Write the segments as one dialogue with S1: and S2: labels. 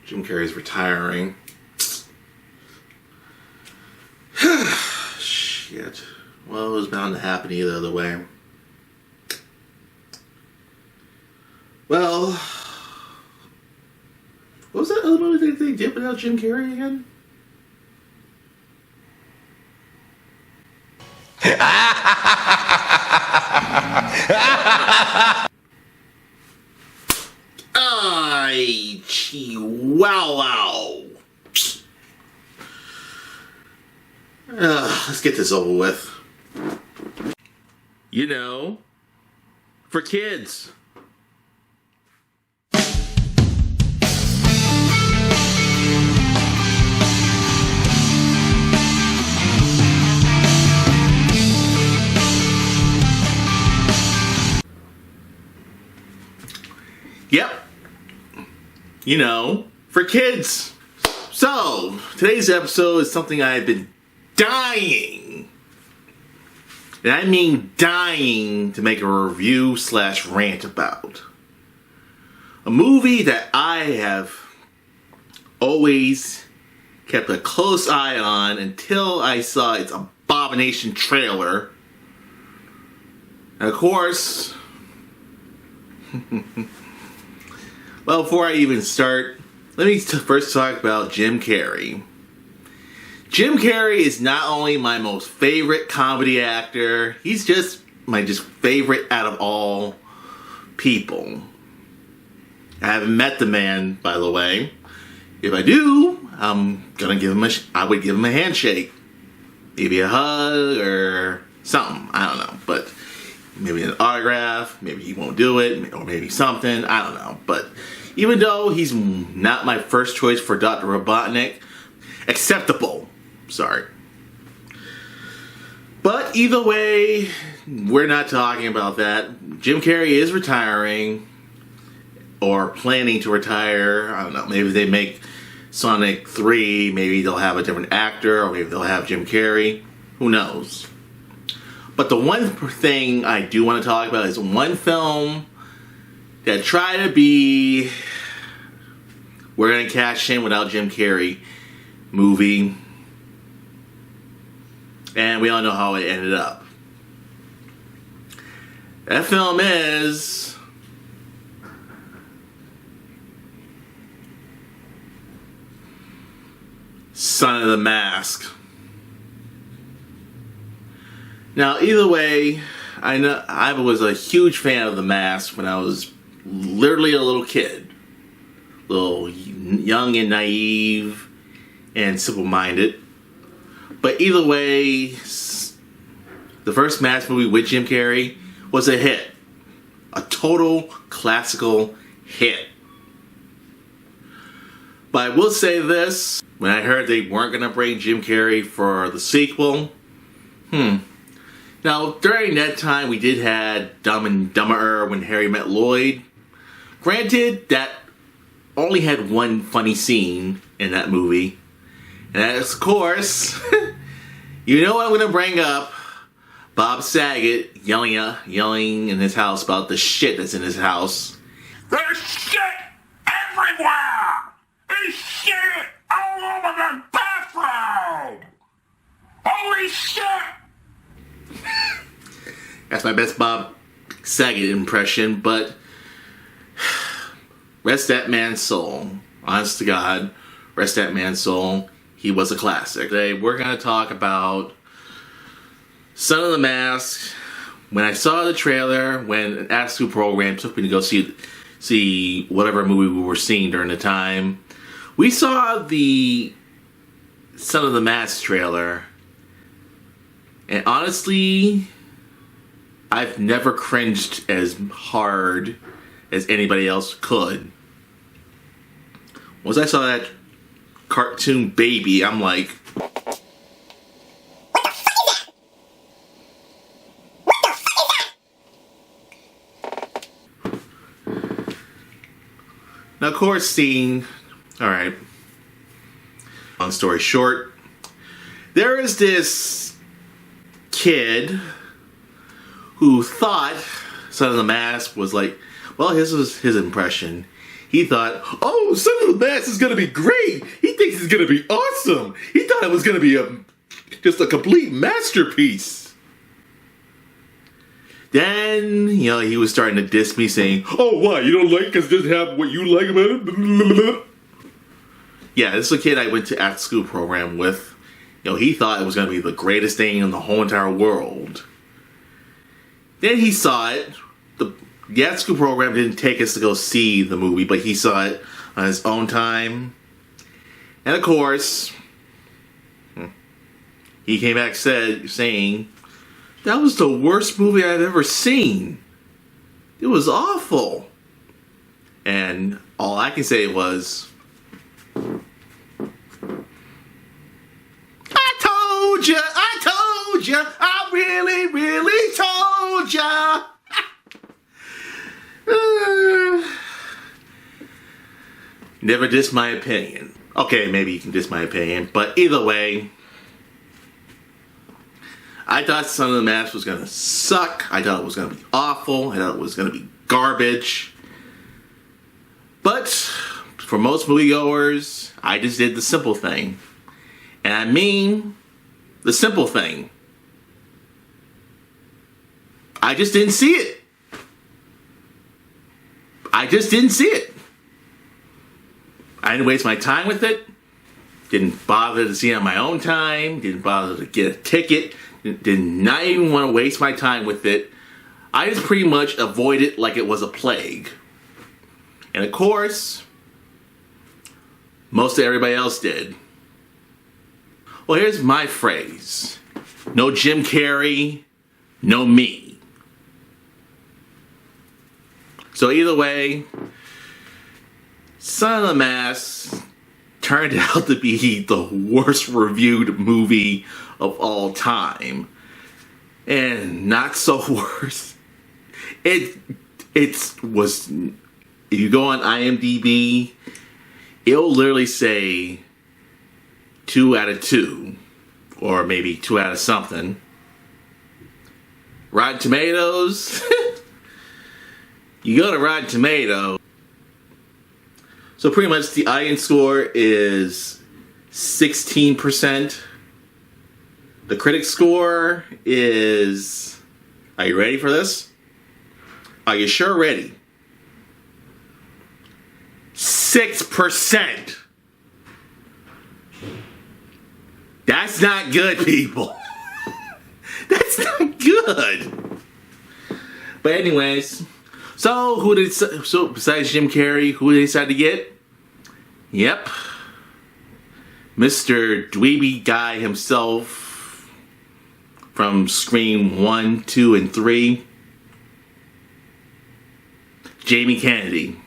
S1: Jim Carrey's retiring. Shit. Well, it was bound to happen either other way. Well, what was that other movie they did without Jim Carrey again? Wow. Let's get this over with. You know, for kids. Yep. You know, for kids. So, today's episode is something I've been dying, and I mean dying, to make a review / rant about. A movie that I have always kept a close eye on until I saw its abomination trailer. And of course, well, before I even start, let me first talk about Jim Carrey. Jim Carrey is not only my most favorite comedy actor, he's just my favorite out of all people. I haven't met the man, by the way. If I do, I'm gonna give him I would give him a handshake. Maybe a hug or something, I don't know. But maybe an autograph, maybe he won't do it, or maybe something, I don't know. But even though he's not my first choice for Dr. Robotnik, acceptable. Sorry. But either way, we're not talking about that. Jim Carrey is retiring, or planning to retire. I don't know, maybe they make Sonic 3, maybe they'll have a different actor, or maybe they'll have Jim Carrey. Who knows? But the one thing I do want to talk about is one film that tried to be "we're gonna cash in without Jim Carrey" movie, and we all know how it ended up. That film is Son of the Mask. Now, either way, I know I was a huge fan of The Mask when I was literally a little kid. Little young and naive and simple-minded. But either way, the first Mask movie with Jim Carrey was a hit. A total classical hit. But I will say this, when I heard they weren't going to bring Jim Carrey for the sequel, Now, during that time, we did have Dumb and Dumber When Harry Met Lloyd. Granted, that only had one funny scene in that movie. And that is, of course, you know what I'm going to bring up. Bob Saget yelling in his house about the shit that's in his house.
S2: There's shit everywhere! There's shit all over the bathroom! Holy shit!
S1: That's my best Bob Saget impression, but rest that man's soul. Honest to God, rest that man's soul. He was a classic. Today we're going to talk about Son of the Mask. When I saw the trailer, when an after-school program took me to go see whatever movie we were seeing during the time, we saw the Son of the Mask trailer, and honestly, I've never cringed as hard as anybody else could. Once I saw that cartoon baby, I'm like, now, of course, alright, long story short, there is this kid who thought Son of the Mask was like, well, his was his impression. He thought, oh, Son of the Mask is going to be great. He thinks it's going to be awesome. He thought it was going to be just a complete masterpiece. Then, he was starting to diss me saying, oh, why? You don't like it because it doesn't have what you like about it? Yeah, this is a kid I went to after school program with. He thought it was going to be the greatest thing in the whole entire world. Then he saw it. The after school program didn't take us to go see the movie, but he saw it on his own time. And of course, he came back saying, that was the worst movie I've ever seen. It was awful. And all I can say was, I told you, I really, really told you. Never diss my opinion. Okay, maybe you can diss my opinion, but either way, I thought Son of the Mask was gonna suck. I thought it was gonna be awful. I thought it was gonna be garbage. But for most moviegoers, I just did the simple thing. And I mean the simple thing. I just didn't see it. I just didn't see it. I didn't waste my time with it. Didn't bother to see it on my own time. Didn't bother to get a ticket. Did not even want to waste my time with it. I just pretty much avoided it like it was a plague. And of course, most of everybody else did. Well, here's my phrase. No Jim Carrey, no me. So either way, Son of the Mask turned out to be the worst reviewed movie of all time. And not so worse. It was, if you go on IMDb, it'll literally say 2 out of 2. Or maybe 2 out of something. Rotten Tomatoes. You go to Rotten Tomatoes. So pretty much the audience score is 16%. The critic score is... Are you ready for this? Are you sure ready? 6%. That's not good, people. That's not good. But anyways, so besides Jim Carrey, who they decided to get? Yep, Mr. Dweeby guy himself from Scream 1, 2, and 3, Jamie Kennedy.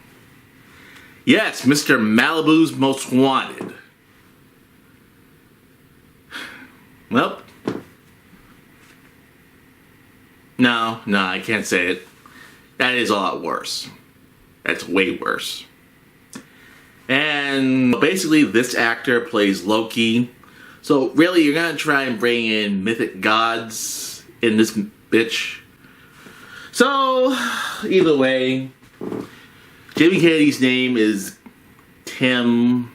S1: Yes, Mr. Malibu's Most Wanted. Well, no, I can't say it. That is a lot worse. That's way worse. And basically, this actor plays Loki. So really, you're gonna try and bring in mythic gods in this bitch. So, either way, Jamie Kennedy's name is Tim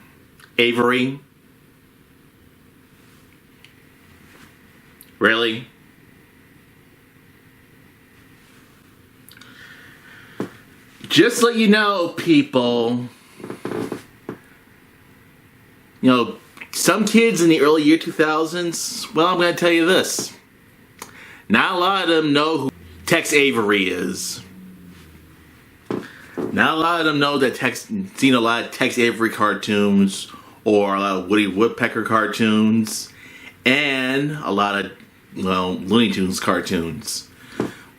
S1: Avery. Really? Just let you know, people, some kids in the early year 2000s, well, I'm going to tell you this. Not a lot of them know who Tex Avery is. Not a lot of them know that seen a lot of Tex Avery cartoons or a lot of Woody Woodpecker cartoons and a lot of, Looney Tunes cartoons.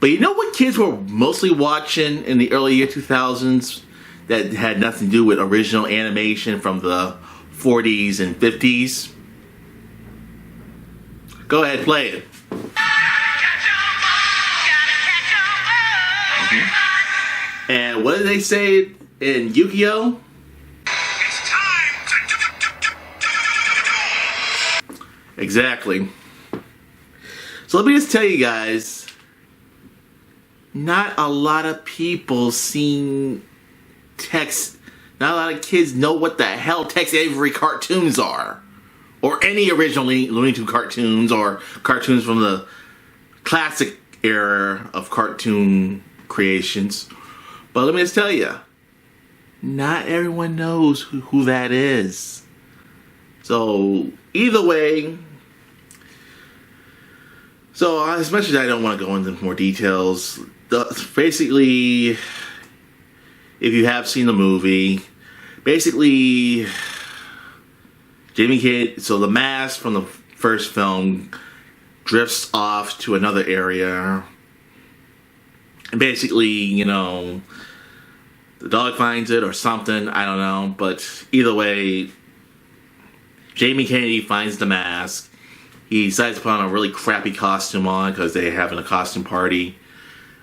S1: But you know what kids were mostly watching in the early year 2000s that had nothing to do with original animation from the 40s and 50s. Go ahead, play it. And what did they say in Yu-Gi-Oh?
S2: It's time to
S1: Exactly. So let me just tell you guys, not a lot of people seen Tex. Not a lot of kids know what the hell Tex Avery cartoons are, or any original Looney Tunes cartoons, or cartoons from the classic era of cartoon creations. But let me just tell you, not everyone knows who that is. So either way, so as much as I don't want to go into more details, basically, if you have seen the movie, basically, Jimmy Kidd, so the mask from the first film drifts off to another area. And basically, you know, the dog finds it or something, I don't know. But either way, Jamie Kennedy finds the mask. He decides to put on a really crappy costume on because they're having a costume party.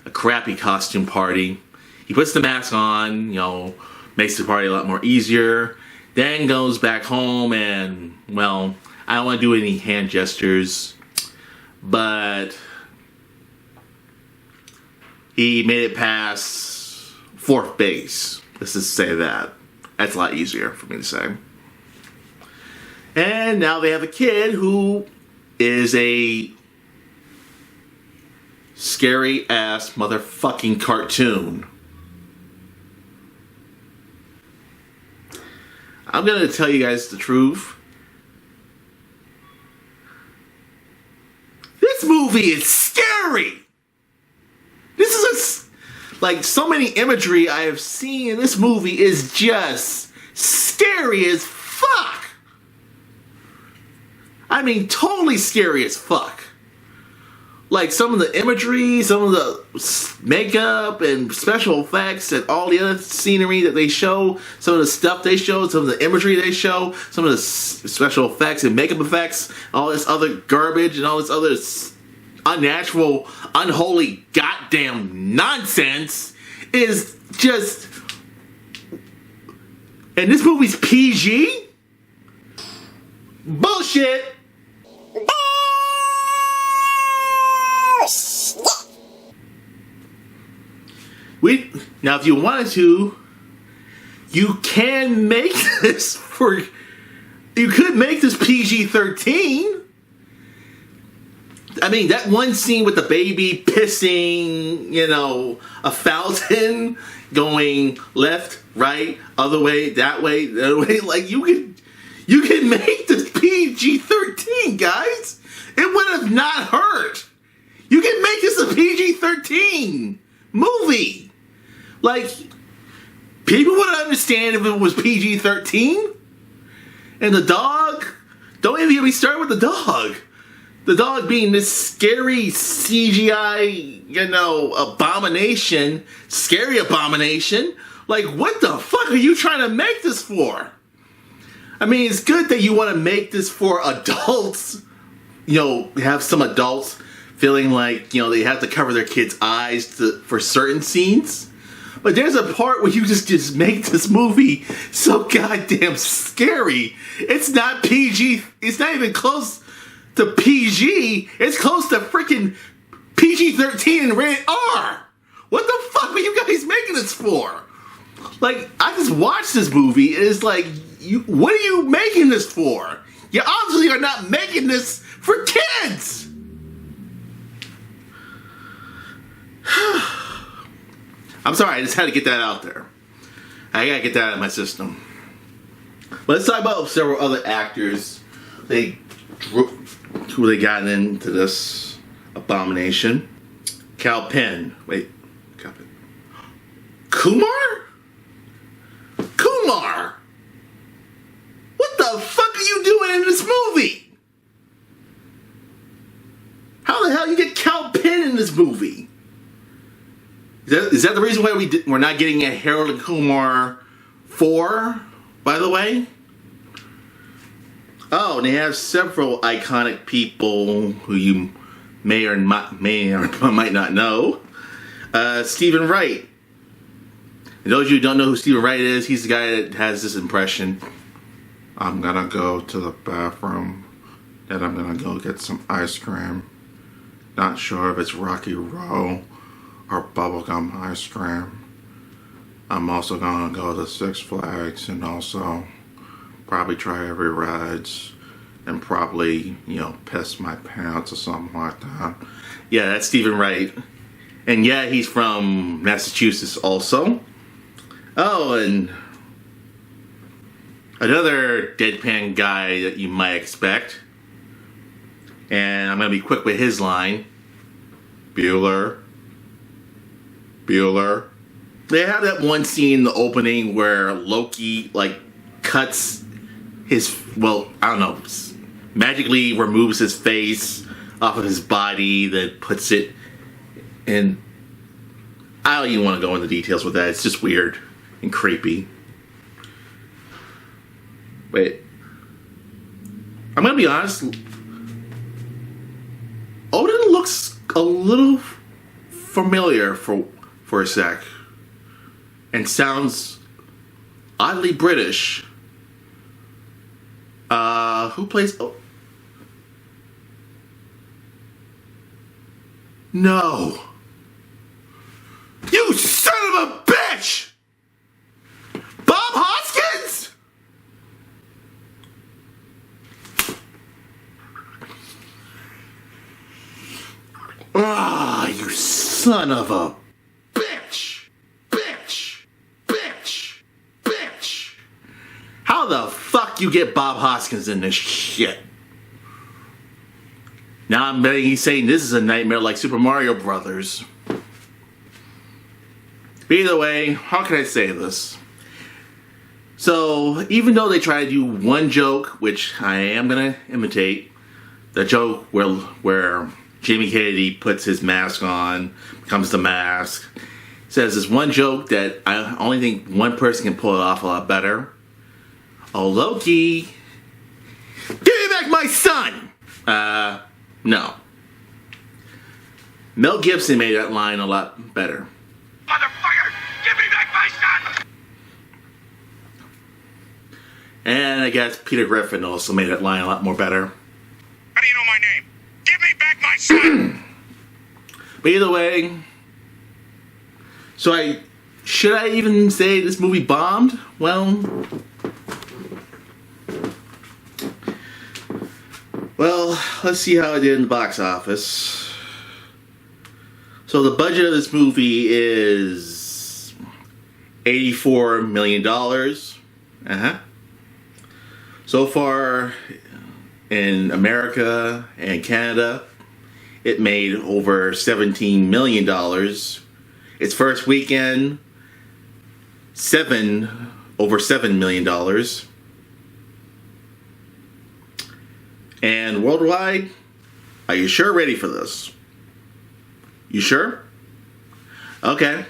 S1: A crappy costume party. He puts the mask on, you know, makes the party a lot more easier. Then goes back home and, well, I don't want to do any hand gestures, but he made it past fourth base. Let's just say that. That's a lot easier for me to say. And now they have a kid who is a scary ass motherfucking cartoon. I'm gonna tell you guys the truth. This movie is scary. This is like so many imagery I have seen in this movie is just scary as fuck. I mean, totally scary as fuck. Like some of the imagery, some of the makeup and special effects and all the other scenery that they show, some of the stuff they show, some of the imagery they show, some of the special effects and makeup effects, all this other garbage and all this other unnatural, unholy, goddamn nonsense is just... And this movie's PG? Bullshit! Now, if you wanted to, you can make this for... You could make this PG-13. I mean, that one scene with the baby pissing, you know, a fountain, going left, right, other way, that way, the other way. Like, you can make this PG-13, guys. It would have not hurt. You can make this a PG-13 movie. Like, people would understand if it was PG-13. And the dog, don't even get me started with the dog. The dog being this scary CGI, you know, abomination, scary abomination. Like, what the fuck are you trying to make this for? I mean, it's good that you want to make this for adults. You know, have some adults feeling like, you know, they have to cover their kids' eyes for certain scenes. But there's a part where you just make this movie so goddamn scary. It's not PG. It's not even close to PG. It's close to freaking PG-13 and rated R. What the fuck are you guys making this for? Like, I just watched this movie and it's like, what are you making this for? You obviously are not making this for kids. I'm sorry, I just had to get that out there. I gotta get that out of my system. But let's talk about several other actors who they got into this abomination. Cal Penn. Wait. Cal Penn. Kumar? Kumar! What the fuck are you doing in this movie? How the hell you get Cal Penn in this movie? Is that the reason why we're not getting a Harold and Kumar 4, by the way? Oh, and they have several iconic people who you may or might not know. Stephen Wright. And those of you who don't know who Stephen Wright is, he's the guy that has this impression. I'm gonna go to the bathroom, then I'm gonna go get some ice cream. Not sure if it's Rocky Road or bubblegum ice cream. I'm also gonna go to Six Flags and also probably try every rides and probably, piss my pants or something like that. Yeah, that's Stephen Wright. And yeah, he's from Massachusetts also. Oh, and another deadpan guy that you might expect. And I'm going to be quick with his line. Bueller. They have that one scene in the opening where Loki, cuts his, magically removes his face off of his body, then puts it in. I don't even want to go into details with that. It's just weird and creepy. Wait. I'm going to be honest. Odin looks a little familiar for a sec. And sounds oddly British. Who plays... Oh. No. You son of a bitch! Bob Hoskins? Ah, you son of a bitch! How the fuck you get Bob Hoskins in this shit? Now I'm betting he's saying this is a nightmare like Super Mario Brothers. But either way, how can I say this? So, even though they try to do one joke, which I am going to imitate, the joke where Jamie Kennedy puts his mask on, becomes the mask, says this one joke that I only think one person can pull it off a lot better. Oh, Loki, give me back my son! No. Mel Gibson made that line a lot better.
S2: Motherfucker, give me back my son!
S1: And I guess Peter Griffin also made that line a lot more better.
S2: How do you know my name? Give me back my son!
S1: But either way, should I even say this movie bombed? Well, let's see how it did in the box office. So the budget of this movie is $84 million. So far in America and Canada, it made over $17 million. Its first weekend, over $7 million. And worldwide, are you sure ready for this? You sure? Okay.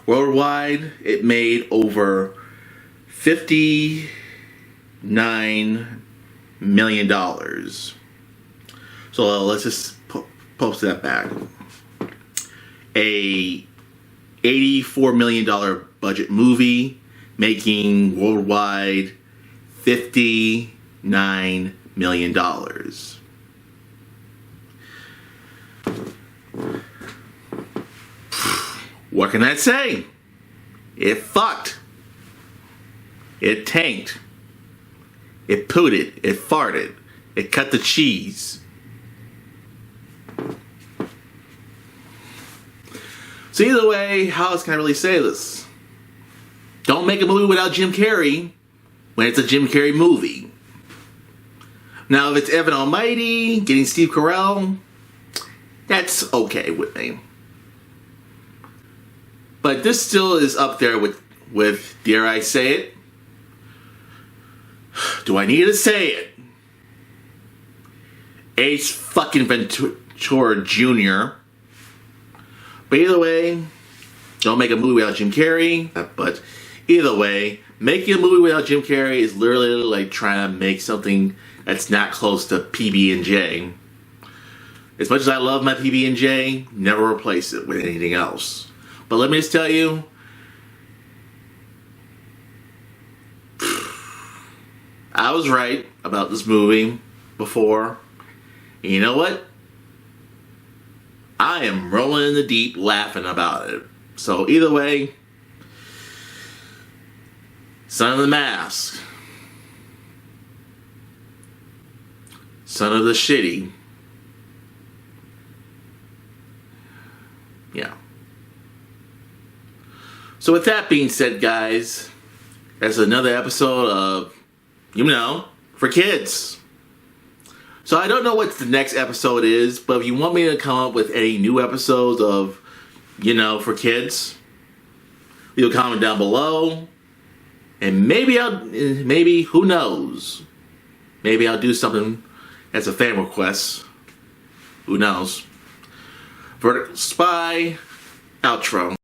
S1: Worldwide, it made over $59 million. So let's just post that back. A $84 million budget movie making worldwide $59 million. What can I say? It fucked. It tanked. It pooted. It farted. It cut the cheese. So either way, how else can I really say this? Don't make a movie without Jim Carrey when it's a Jim Carrey movie. Now, if it's Evan Almighty getting Steve Carell, that's okay with me. But this still is up there with dare I say it? Do I need to say it? Ace fucking Ventura Jr. But either way, Don't make a movie without Jim Carrey. But either way, making a movie without Jim Carrey is literally like trying to make something that's not close to PB&J. As much as I love my PB&J, never replace it with anything else. But let me just tell you, I was right about this movie before. And you know what? I am rolling in the deep laughing about it. So either way, Son of the Mask, Son of the Shitty. Yeah. So with that being said, guys, that's another episode of, for kids. So I don't know what the next episode is, but if you want me to come up with any new episodes of, for kids, leave a comment down below. And maybe who knows? Maybe I'll do something as a fan request. Who knows? Vertical Spy, outro.